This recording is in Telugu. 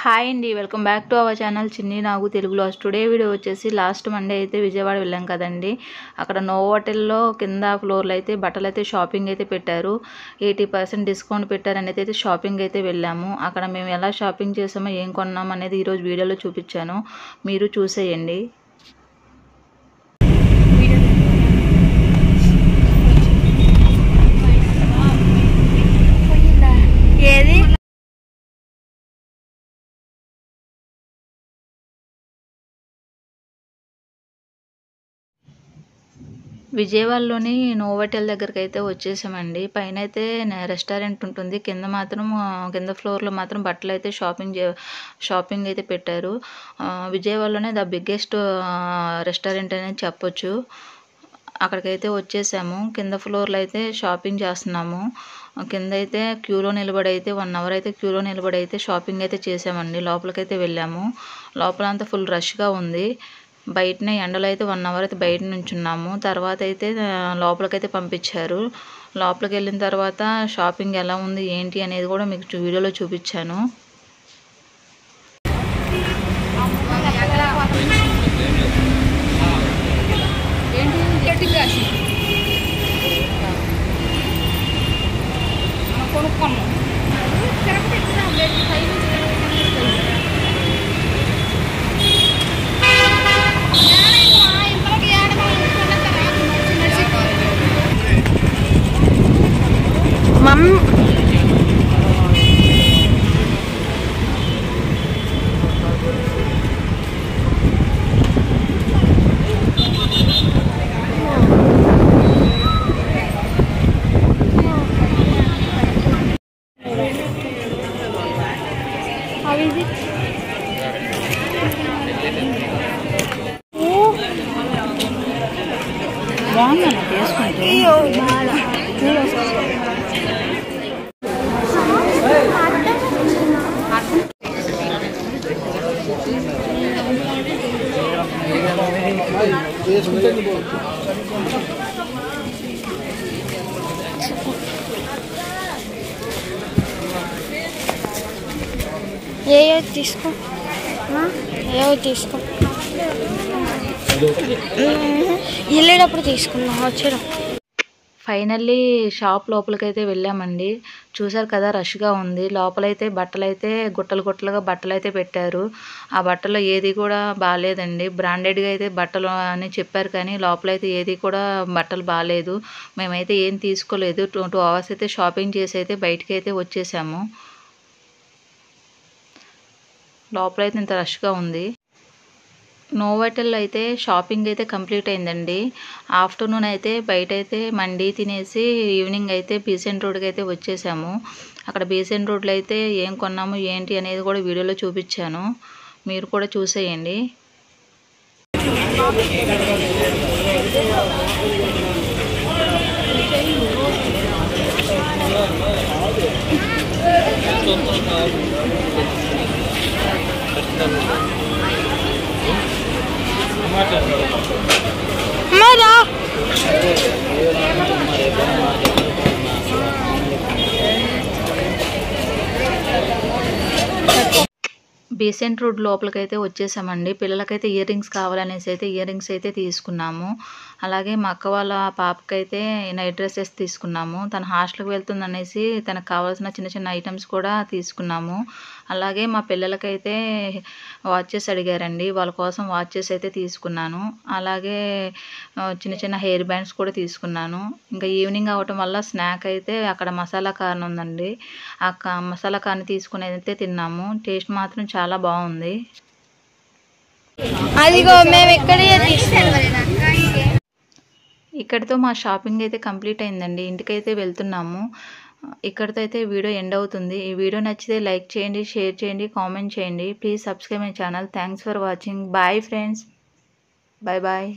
హాయ్ అండి, welcome back to our channel చిన్ని నాగు తెలుగు లాస్. టుడే వీడియో వచ్చేసి లాస్ట్ మండే అయితే విజయవాడ వెళ్ళాం కదండి. అక్కడ నోవోటెల్లో కింద ఫ్లోర్లో అయితే బట్టలు అయితే షాపింగ్ అయితే పెట్టారు. 80% డిస్కౌంట్ పెట్టారని అయితే షాపింగ్ అయితే వెళ్ళాము. అక్కడ మేము ఎలా షాపింగ్ చేసామో ఏం కొన్నాము అనేది ఈరోజు వీడియోలో చూపించాను, మీరు చూసేయండి. విజయవాడలోని నోవోటెల్ దగ్గరికి అయితే వచ్చేసామండి. పైన అయితే రెస్టారెంట్ ఉంటుంది, కింద మాత్రం కింద ఫ్లోర్లో మాత్రం బట్టలు అయితే షాపింగ్ అయితే పెట్టారు. విజయవాడలోనే ద బిగ్గెస్ట్ రెస్టారెంట్ అనేది చెప్పొచ్చు. అక్కడికైతే వచ్చేసాము. కింద ఫ్లోర్లో అయితే షాపింగ్ చేస్తున్నాము. కింద అయితే క్యూలో నిలబడి అయితే 1 అవర్ అయితే క్యూలో నిలబడి అయితే షాపింగ్ అయితే చేసామండి. లోపలికైతే వెళ్ళాము. లోపలంతా ఫుల్ రష్గా ఉంది. బయటనే ఎండలో అయితే 1 అవర్ అయితే బయట నుంచున్నాము. తర్వాత అయితే లోపలికైతే పంపించారు. లోపలికి వెళ్ళిన తర్వాత షాపింగ్ ఎలా ఉంది ఏంటి అనేది కూడా మీకు వీడియోలో చూపించాను. బాగుందండి తీసుకుంటే. ఏ తీసుకో, తీసుకో, వెళ్ళేటప్పుడు తీసుకున్నాం వచ్చేటప్పుడు. ఫైనల్లీ షాప్ లోపలికైతే వెళ్ళామండి. చూసారు కదా, రష్గా ఉంది. లోపలైతే బట్టలు అయితే గుట్టలుగా బట్టలు అయితే పెట్టారు. ఆ బట్టలు ఏది కూడా బాగాలేదండి. బ్రాండెడ్గా అయితే బట్టలు అని చెప్పారు, కానీ లోపలైతే ఏది కూడా బట్టలు బాగాలేదు. మేమైతే ఏం తీసుకోలేదు. 2 అవర్స్ అయితే షాపింగ్ చేసి అయితే బయటికి అయితే వచ్చేసాము. లోపలైతే ఇంత రష్గా ఉంది. నోవోటెల్ అయితే షాపింగ్ అయితే కంప్లీట్ అయిందండి. ఆఫ్టర్నూన్ అయితే బయట అయితే మండీ తినేసి ఈవినింగ్ అయితే బీసెంట్ రోడ్కి అయితే వచ్చేసాము. అక్కడ బీసెంట్ రోడ్లో అయితే ఏం కొన్నాము ఏంటి అనేది కూడా వీడియోలో చూపించాను, మీరు కూడా చూసేయండి. బీసెంట్ రోడ్ లోపలికైతే వచ్చేసామండి. పిల్లలకైతే ఇయర్ రింగ్స్ కావాలనేసి అయితే ఇయర్ రింగ్స్ అయితే తీసుకున్నాము. అలాగే మా అక్క వాళ్ళ పాపకైతే నైట్ డ్రెస్సెస్ తీసుకున్నాము. తన హాస్టల్కి వెళ్తుందనేసి తనకు కావాల్సిన చిన్న ఐటమ్స్ కూడా తీసుకున్నాము. అలాగే మా పిల్లలకైతే వాచెస్ అడిగారండి, వాళ్ళ కోసం వాచెస్ అయితే తీసుకున్నాను. అలాగే చిన్న హెయిర్ బ్యాండ్స్ కూడా తీసుకున్నాను. ఇంకా ఈవినింగ్ అవ్వటం వల్ల స్నాక్ అయితే అక్కడ మసాలా కార్న్ ఉందండి, ఆ మసాలా కార్న్ తీసుకుని అయితే తిన్నాము. టేస్ట్ మాత్రం చాలా బాగుంది. అదిగో మేము ఇక్కడే ఇక్కడితో మా షాపింగ్ అయితే కంప్లీట్ అయిందండి. ఇంటికైతే వెళ్తున్నాము. ఇక్కడితో అయితే వీడియో ఎండ్ అవుతుంది. ఈ వీడియో నచ్చితే లైక్ చేయండి, షేర్ చేయండి, కామెంట్ చేయండి. Please subscribe my channel. Thanks for watching. Bye friends, bye.